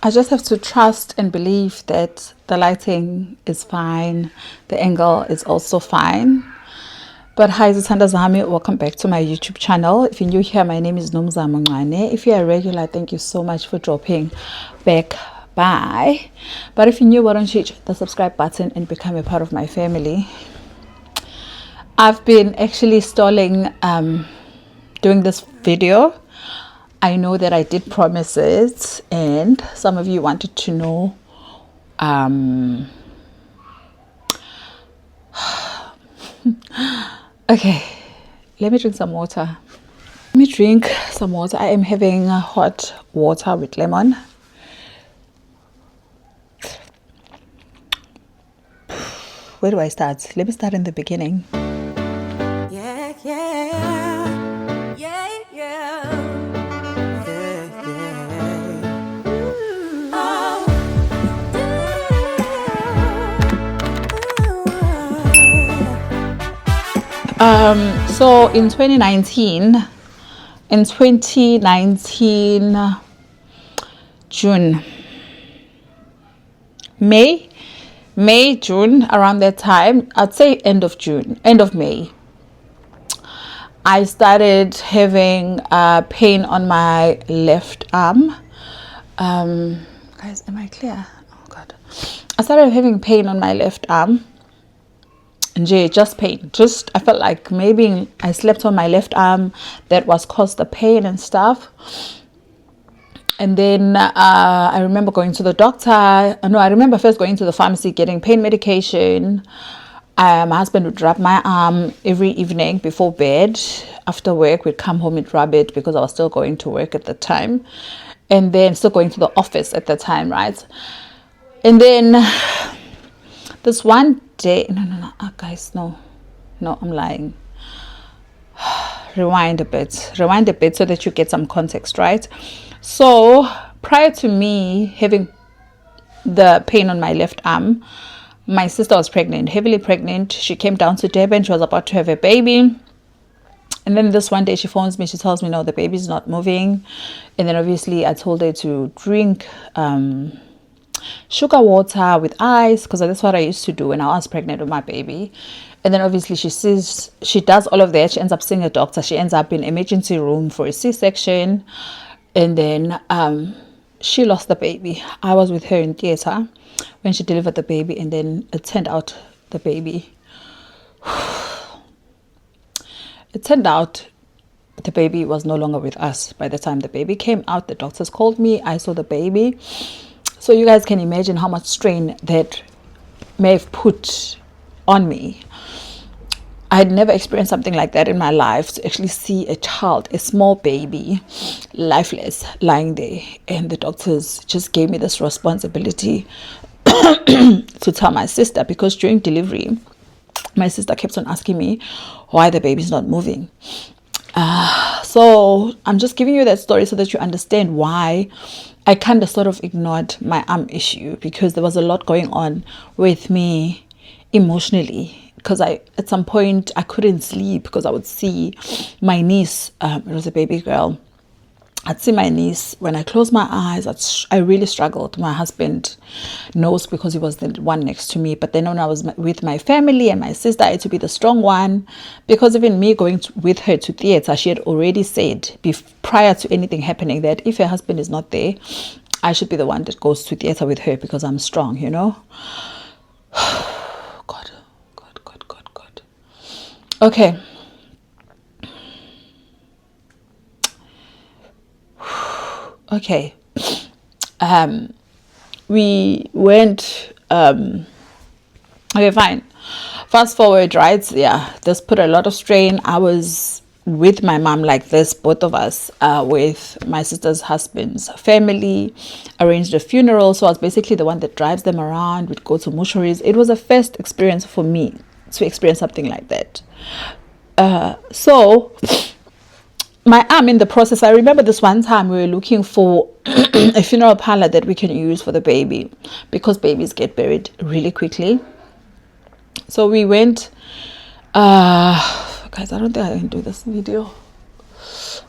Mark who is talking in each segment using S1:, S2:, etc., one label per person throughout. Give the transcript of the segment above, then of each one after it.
S1: I just have to trust and believe that the lighting is fine, the angle is also fine. But hi, Zithandwa Zam, welcome back to my YouTube channel. If you're new here, my name is Nomzamo. If you're a regular, thank you so much for dropping back by. But if you're new, why don't you hit the subscribe button and become a part of my family? I've been actually stalling doing this video. I know that I did promise it, and some of you wanted to know okay, let me drink some water. I am having hot water with lemon. Where do I start? Let me start in the beginning. So in 2019, June, May, June, around that time, I'd say end of May, I started having pain on my left arm. Guys, am I clear? Oh God. I started having pain on my left arm. Just pain. I felt like maybe I slept on my left arm, that was caused the pain and stuff. And then I remember going to the doctor. I remember first going to the pharmacy, getting pain medication. My husband would rub my arm every evening before bed. After work, we'd come home and rub it because I was still going to work at the time. And then still going to the office at the time, right? And then this one day, guys, no, I'm lying. Rewind a bit so that you get some context, right? So prior to me having the pain on my left arm, my sister was pregnant, heavily pregnant. She came down to Durban. She was about to have a baby. And then this one day she phones me. She tells me, no, the baby's not moving. And then obviously I told her to drink sugar water with ice, because that's what I used to do when I was pregnant with my baby. And then obviously she does all of that. She ends up seeing a doctor. She ends up in emergency room for a C-section. And then she lost the baby. I was with her in theater when she delivered the baby, and then it turned out the baby was no longer with us. By the time the baby came out, the doctors called me. I saw the baby. So you guys can imagine how much strain that may have put on me. I had never experienced something like that in my life, to actually see a child, a small baby, lifeless, lying there. And the doctors just gave me this responsibility to tell my sister, because during delivery, my sister kept on asking me why the baby's not moving. So I'm just giving you that story so that you understand why I kind of sort of ignored my arm issue, because there was a lot going on with me emotionally. Because at some point I couldn't sleep, because I would see my niece, it was a baby girl. I'd see my niece. When I closed my eyes, I really struggled. My husband knows, because he was the one next to me. But then when I was with my family and my sister, I had to be the strong one, because even me going with her to theater, she had already said prior to anything happening that if her husband is not there, I should be the one that goes to theater with her, because I'm strong, you know. God. Okay. Okay. We went okay, fine. Fast forward, right? Yeah, this put a lot of strain. I was with my mom like this, both of us, with my sister's husband's family, arranged a funeral. So I was basically the one that drives them around. We'd go to mortuaries. It was a first experience for me to experience something like that. So my arm, in the process, I remember this one time we were looking for a funeral parlor that we can use for the baby, because babies get buried really quickly. So we went, guys, I don't think I can do this video.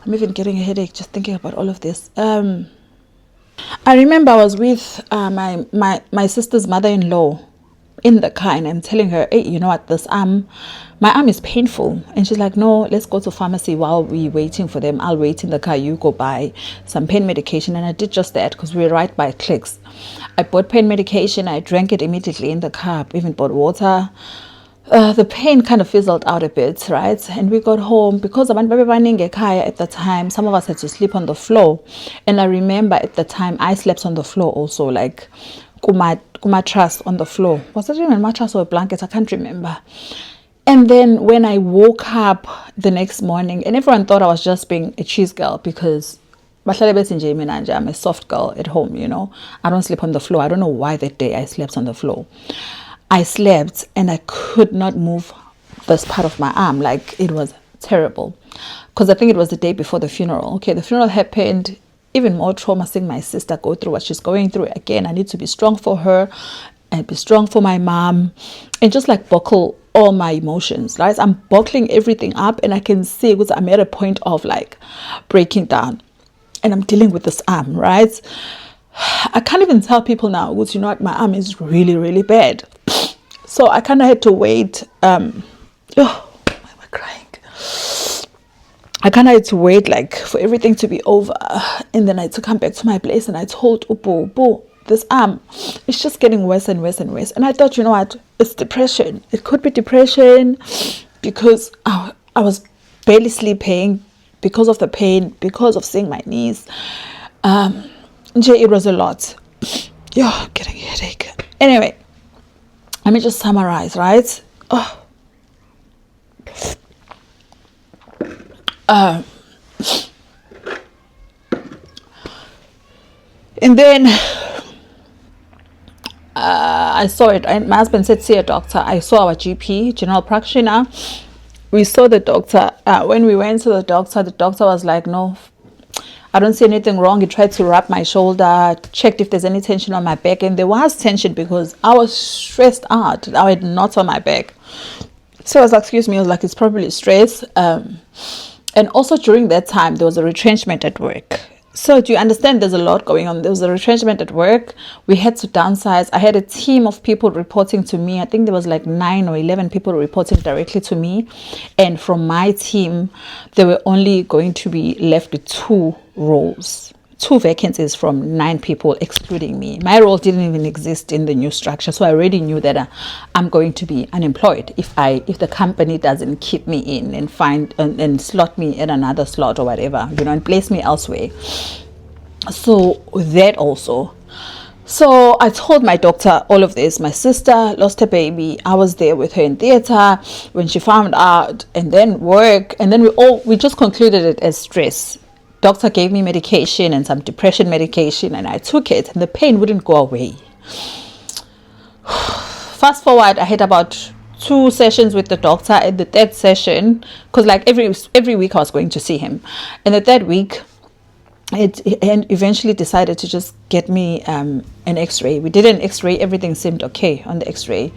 S1: I'm even getting a headache just thinking about all of this. I remember I was with my sister's mother-in-law in the car, and I'm telling her, hey, you know what, my arm is painful. And she's like, no, let's go to pharmacy while we're waiting for them. I'll wait in the car, you go buy some pain medication. And I did just that because we were right by Clicks. I bought pain medication, I drank it immediately in the car, even bought water. The pain kind of fizzled out a bit, right? And we got home because abantu babebaningi ekhaya at the time. Some of us had to sleep on the floor, and I remember at the time I slept on the floor also, like mattress on the floor. Was it even a mattress or a blanket? I can't remember. And then when I woke up the next morning, and everyone thought I was just being a cheese girl because I'm a soft girl at home, you know. I don't sleep on the floor. I don't know why that day I slept on the floor. I slept and I could not move this part of my arm. Like, it was terrible. Because I think it was the day before the funeral. Okay, the funeral happened. Even more trauma, seeing my sister go through what she's going through. Again, I need to be strong for her and be strong for my mom. And just like buckle all my emotions, right? I'm buckling everything up, and I can see because I'm at a point of like breaking down. And I'm dealing with this arm, right? I can't even tell people now, because you know what, my arm is really, really bad. So I kind of had to wait. Why am I crying? I kind of had to wait like for everything to be over. And then I had to come back to my place, and I told Ubu, this arm, it's just getting worse and worse and worse. And I thought, you know what, it's depression. It could be depression because I was barely sleeping because of the pain, because of seeing my niece. It was a lot. I'm getting a headache. Anyway, let me just summarize, right? And then I saw it. My husband said, see a doctor. I saw our GP, general practitioner. We saw the doctor. When we went to the doctor was like, no, I don't see anything wrong. He tried to wrap my shoulder, checked if there's any tension on my back. And there was tension because I was stressed out. I had knots on my back. So I was like, excuse me, I was like, it's probably stress. And also during that time, there was a retrenchment at work. So do you understand there's a lot going on? There was a retrenchment at work. We had to downsize. I had a team of people reporting to me. I think there was like 9 or 11 people reporting directly to me. And from my team, they were only going to be left with 2 roles. 2 vacancies from 9 people, excluding me. My role didn't even exist in the new structure, so I already knew that I'm going to be unemployed if the company doesn't keep me in and find and slot me at another slot or whatever, you know, and place me elsewhere. So that also. So I told my doctor all of this. My sister lost her baby. I was there with her in theater when she found out, and then work, and then we just concluded it as stress. Doctor gave me medication and some depression medication, and I took it, and the pain wouldn't go away. Fast forward, I had about 2 sessions with the doctor. At the 3rd session, because like every week I was going to see him, and the 3rd week, it eventually decided to just get me an x-ray. We did an x-ray. Everything seemed okay on the x-ray.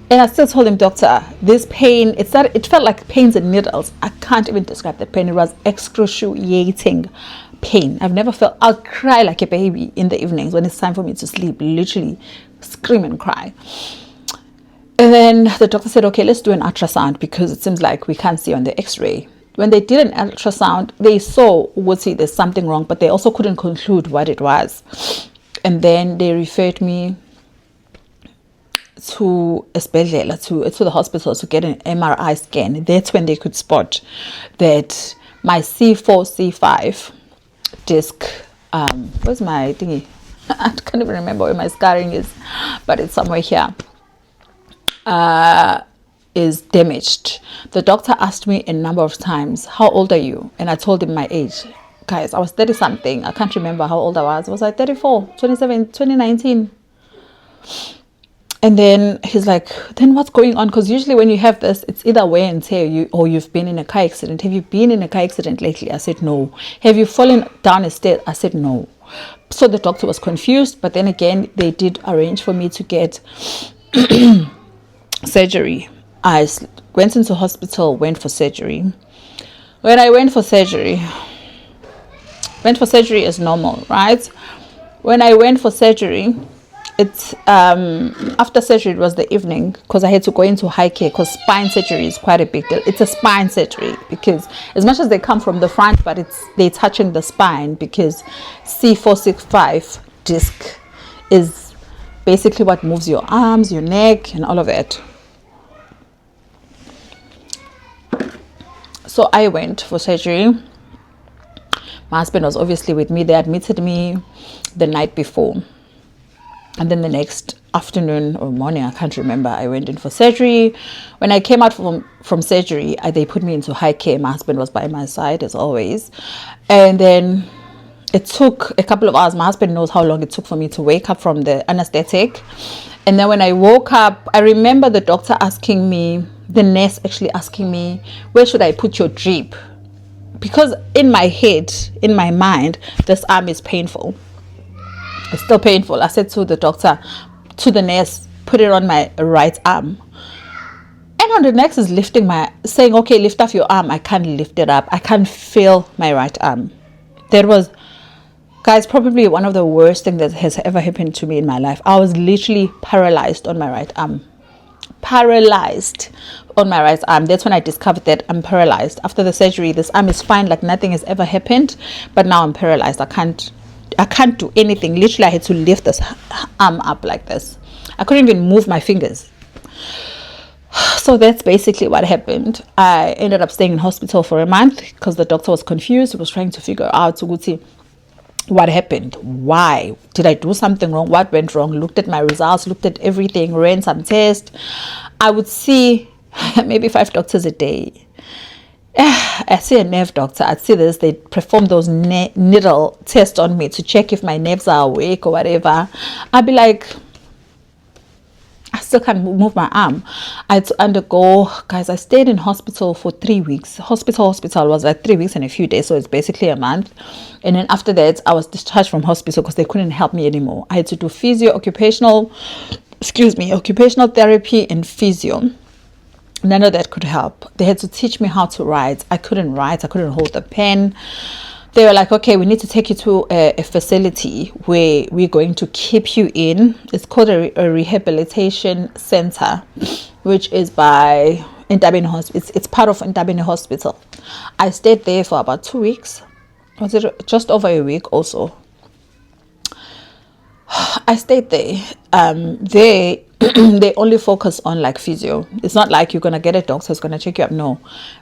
S1: And I still told him, doctor, this pain, it felt like pins and needles. I can't even describe the pain. It was excruciating pain. I've never felt, I'll cry like a baby in the evenings when it's time for me to sleep, literally scream and cry. And then the doctor said, okay, let's do an ultrasound because it seems like we can't see on the x-ray. When they did an ultrasound, they saw, there's something wrong, but they also couldn't conclude what it was. And then they referred me to the hospital to get an MRI scan. That's when they could spot that my C4, C5 disc, where's my thingy? I can't even remember where my scarring is, but it's somewhere here, is damaged. The doctor asked me a number of times, how old are you? And I told him my age. Guys, I was 30 something. I can't remember how old I was. Was I 34, 27, 2019? And then he's like, then what's going on? Because usually when you have this, it's either wear and tear or you've been in a car accident. Have you been in a car accident lately? I said, no. Have you fallen down a stair? I said, no. So the doctor was confused. But then again, they did arrange for me to get surgery. I went into hospital, went for surgery. When I went for surgery as normal, right? When I went for surgery, it's after surgery, it was the evening, because I had to go into high care, because spine surgery is quite a big deal. It's a spine surgery, because as much as they come from the front, but they're touching the spine, because C465 disc is basically what moves your arms, your neck, and all of it. So I went for surgery. My husband was obviously with me. They admitted me the night before, and then the next afternoon or morning, I can't remember, I went in for surgery. When I came out from surgery, they put me into high care. My husband was by my side as always, and then it took a couple of hours. My husband knows how long it took for me to wake up from the anesthetic. And then when I woke up, I remember the doctor asking me, the nurse actually asking me, where should I put your drip? Because in my head, in my mind, this arm is painful. It's still painful. I said to the doctor, to the nurse, put it on my right arm. And when the nurse is saying, okay, lift off your arm. I can't lift it up. I can't feel my right arm. That was, guys, probably one of the worst things that has ever happened to me in my life. I was literally paralyzed on my right arm. Paralyzed on my right arm. That's when I discovered that I'm paralyzed. After the surgery, this arm is fine, like nothing has ever happened, but now I'm paralyzed. I can't do anything. Literally, I had to lift this arm up like this. I couldn't even move my fingers. So that's basically what happened. I ended up staying in hospital for a month because the doctor was confused. He was trying to figure out what happened. Why? Did I do something wrong? What went wrong? Looked at my results, looked at everything, ran some tests. I would see maybe 5 doctors a day. I see a nerve doctor. I'd see this. They perform those needle tests on me to check if my nerves are awake or whatever. I'd be like, I still can't move my arm. I had to undergo, guys, I stayed in hospital for 3 weeks. Hospital was like 3 weeks and a few days, so it's basically a month. And then after that, I was discharged from hospital because they couldn't help me anymore. I had to do occupational therapy and physio. None of that could help. They had to teach me how to write. I couldn't write. I couldn't hold the pen. They were like, okay, we need to take you to a facility where we're going to keep you in. It's called a rehabilitation center, which is by Intabeni Hospital. It's part of Intabeni Hospital. I stayed there for about 2 weeks. Was it just over a week also? I stayed there. They only focus on like physio. It's not like you're gonna get a doctor who's gonna check you up. No,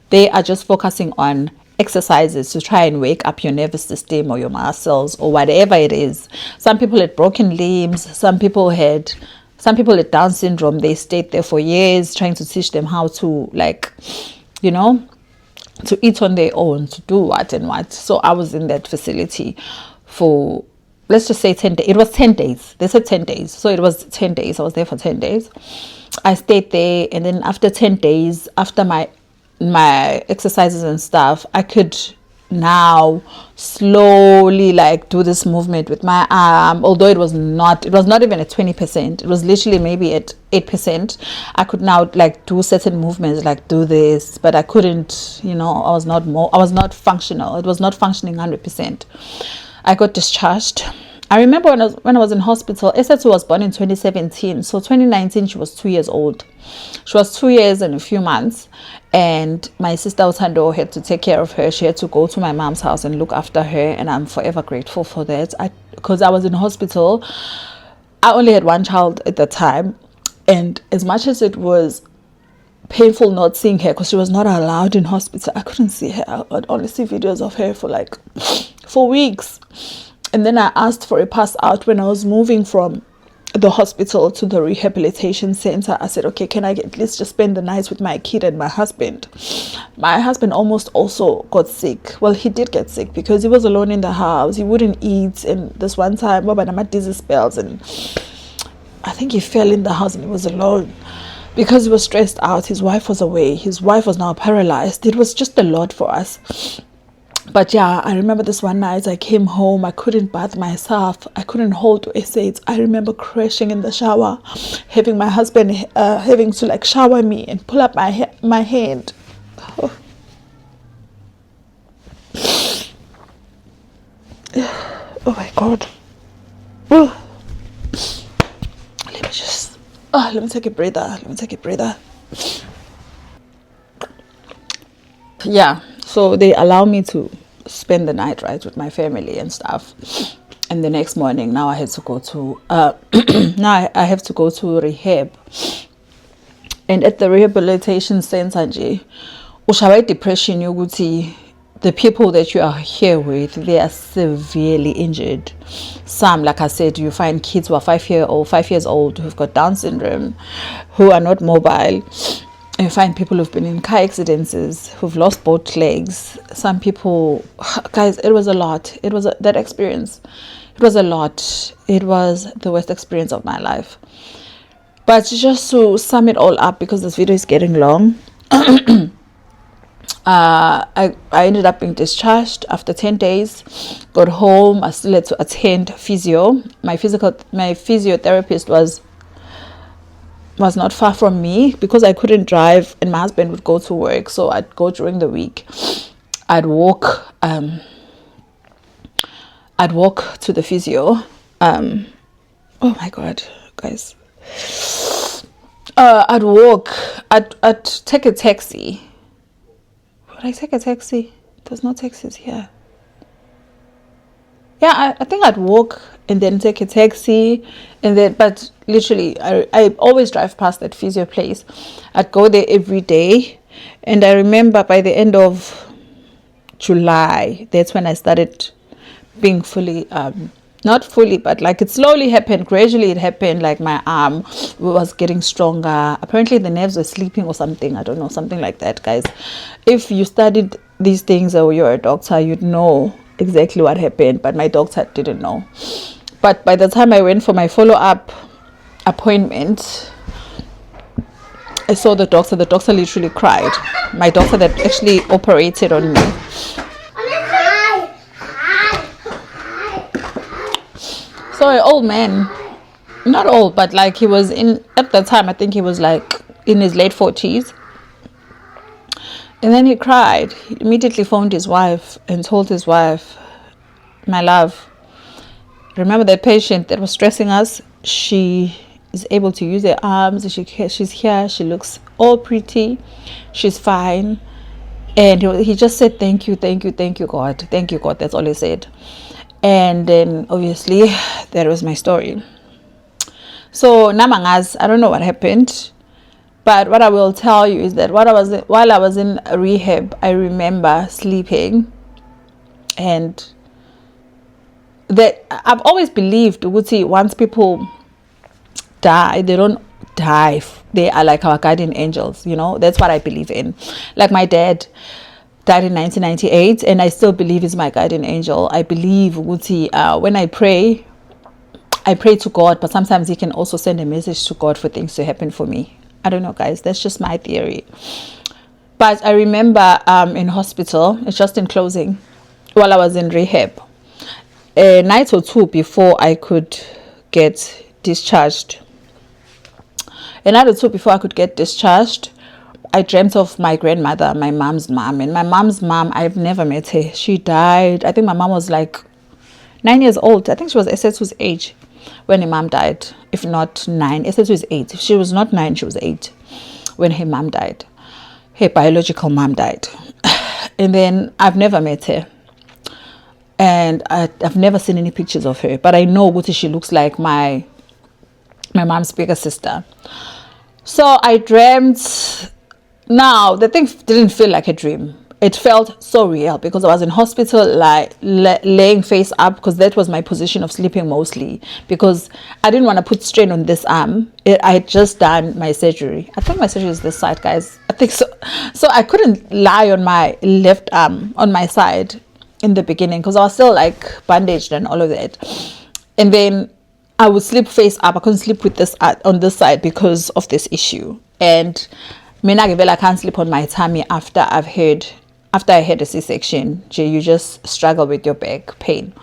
S1: they are just focusing on exercises to try and wake up your nervous system or your muscles or whatever it is. Some people had broken limbs. Some people had Down syndrome. They stayed there for years trying to teach them how to, like, to eat on their own, to do what and what. So I was in that facility for, let's just say 10 days. It was 10 days. They said 10 days. So it was 10 days. I was there for 10 days. I stayed there. And then after 10 days, after my exercises and stuff, I could now slowly like do this movement with my arm, although it was not even at 20%. It was literally maybe at 8%. I could now like do certain movements, like do this, but I couldn't, I was not functional. It was not functioning 100%. I got discharged. I remember when I was in hospital, Esetsu was born in 2017. So 2019, she was 2 years old. She was 2 years and a few months. And my sister Zithandwa had to take care of her. She had to go to my mom's house and look after her. And I'm forever grateful for that. Because I was in hospital. I only had one child at the time. And as much as it was painful not seeing her, because she was not allowed in hospital, I couldn't see her. I would only see videos of her for like 4 weeks. And then I asked for a pass out when I was moving from the hospital to the rehabilitation center. I said, okay, can I at least just spend the night with my kid and my husband? My husband almost also got sick. Well, he did get sick because he was alone in the house. He wouldn't eat. And this one time, I'm at dizzy spells, and I think he fell in the house and he was alone because he was stressed out. His wife was away. His wife was now paralyzed. It was just a lot for us. But yeah, I remember this one night I came home. I couldn't bath myself. I couldn't hold essays. I remember crashing in the shower, having my husband having to like shower me and pull up my head. Oh. Oh my God. Oh, let me just, let me take a breather. Yeah, so they allow me to spend the night, right, with my family and stuff. And the next morning, now I had to go to, now I have to go to rehab. And at the rehabilitation center, ushawa depression yokuthi the people that you are here with, they are severely injured. Some, like I said, you find kids who are 5 years old who've got Down syndrome, who are not mobile. You find people who've been in car accidents, who've lost both legs. Some people, guys, it was a lot. That experience. It was a lot. It was the worst experience of my life. But just to sum it all up, because this video is getting long, I ended up being discharged after 10 days. Got home. I still had to attend physio. My physiotherapist was not far from me because I couldn't drive and my husband would go to work, so I'd go during the week. I'd walk to the physio. Oh my god, guys. I'd take a taxi. Would I take a taxi? There's no taxis here. Yeah, I think I'd walk and then take a taxi, but literally I always drive past that physio place. I'd go there every day, and I remember by the end of July, that's when I started being fully, not fully, but like it slowly happened. Gradually it happened. Like my arm was getting stronger. Apparently the nerves were sleeping or something. I don't know, something like that, guys. If you studied these things or you're a doctor, you'd know exactly what happened, but my doctor didn't know. But by the time I went for my follow-up appointment, I saw the doctor. The doctor literally cried. My doctor that actually operated on me. So an old man, not old, but like he was at the time, I think he was like in his late 40s. And then he cried. He immediately phoned his wife and told his wife, my love, remember that patient that was stressing us? She is able to use her arms. She's here. She looks all pretty. She's fine. And he just said, thank you, God. Thank you, God. That's all he said. And then obviously that was my story. So namangas, I don't know what happened. But what I will tell you is that while I was in rehab, I remember sleeping, and that I've always believed, once people die, they don't die. They are like our guardian angels, That's what I believe in. Like my dad died in 1998, and I still believe he's my guardian angel. I believe when I pray to God, but sometimes he can also send a message to God for things to happen for me. I don't know, guys. That's just my theory. But I remember in hospital, it's just in closing, while I was in rehab, a night or two before I could get discharged. I dreamt of my grandmother, my mom's mom. And my mom's mom, I've never met her. She died. I think my mom was like 9 years old. I think she was Esethu's age when her mom died. If not 9, Esethu is 8. If she was not 9, she was 8 when her mom died. Her biological mom died. And then I've never met her. And I've never seen any pictures of her. But I know what she looks like, my mom's bigger sister. So I dreamt. Now, the thing didn't feel like a dream. It felt so real because I was in hospital, like laying face up, because that was my position of sleeping mostly, because I didn't want to put strain on this arm. I had just done my surgery. I think my surgery is this side, guys. I think so. So I couldn't lie on my left arm, on my side in the beginning, because I was still like bandaged and all of that. And then I would sleep face up. I couldn't sleep with this on this side because of this issue. And I can't sleep on my tummy after I had a C-section. You just struggle with your back pain.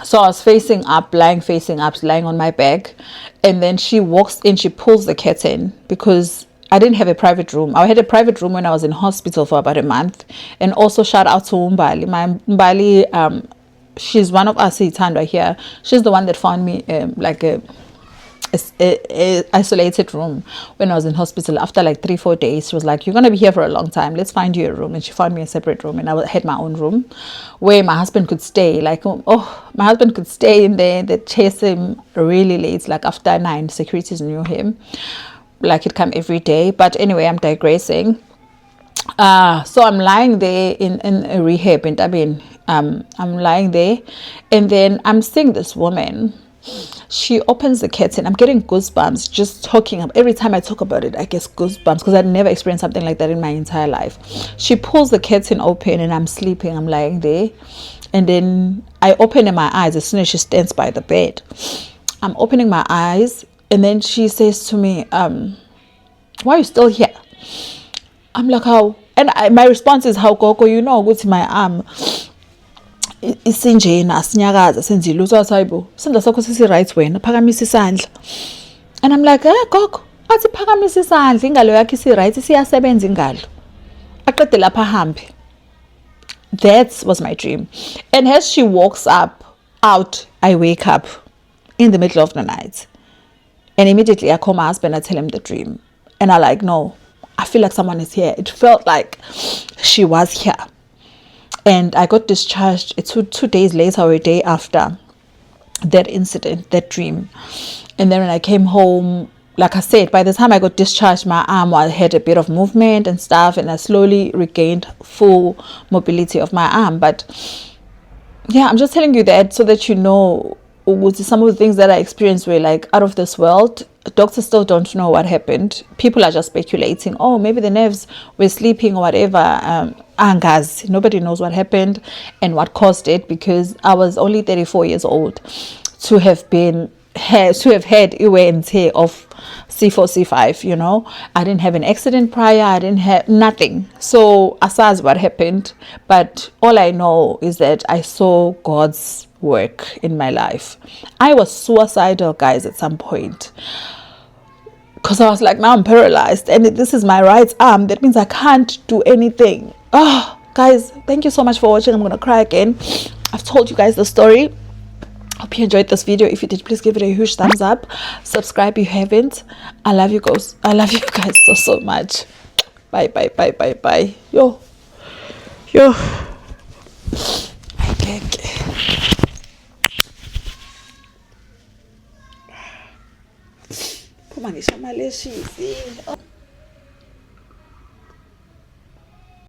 S1: So I was lying on my back, and then she walks in, she pulls the curtain, because I didn't have a private room. I had a private room when I was in hospital for about a month. And also shout out to Umbali. My Umbali she's one of us Zithandwa here. She's the one that found me like a isolated room when I was in hospital. After like 3-4 days, she was like, "You're gonna be here for a long time, let's find you a room." And she found me a separate room, and I had my own room where my husband could stay. Like, oh, my husband could stay in there. They'd chase him really late, like after 9. Securities knew him, like he'd come every day. But anyway, I'm digressing. So I'm lying there in a rehab in Tabin. I'm lying there, and then I'm seeing this woman. She opens the curtain. I'm getting goosebumps just talking. Every time I talk about it, I get goosebumps because I'd never experienced something like that in my entire life. She pulls the curtain open, and I'm sleeping. I'm lying there, and then I open my eyes as soon as she stands by the bed. I'm opening my eyes, and then she says to me, "Why are you still here?" I'm like, "How?" And my response is, "How, Gogo? You know, go to my arm. Isinjena sinyakaza senzile usayibo sandla sakho sisi-right wena phakamisa isandla." And I'm like, Gogo, athi phakamisa isandla, ingalo yakho isi-right, siyasebenza ingalo, aqede lapha ahambe. That was my dream. And as she walks out, I wake up in the middle of the night, and immediately I call my husband. I tell him the dream, and I like, no, I feel like someone is here. It felt like she was here. And I got discharged two days later or a day after that incident, that dream. And then when I came home, like I said, by the time I got discharged, my arm had a bit of movement and stuff, and I slowly regained full mobility of my arm. But yeah, I'm just telling you that so that you know some of the things that I experienced were like out of this world. Doctors still don't know what happened. People are just speculating. Oh, maybe the nerves were sleeping or whatever. Angas. Nobody knows what happened and what caused it, because I was only 34 years old to have had iwe and tear of C4, C5, you know. I didn't have an accident prior. I didn't have nothing. So aside what happened, but all I know is that I saw God's work in my life. I was suicidal, guys, at some point, because I was like, now I'm paralyzed and this is my right arm. That means I can't do anything. Oh, guys, thank you so much for watching. I'm gonna cry again. I've told you guys the story. Hope you enjoyed this video. If you did, please give it a huge thumbs up. Subscribe if you haven't. I love you guys. I love you guys so much. Bye. Yo. I can't. Come on, it's my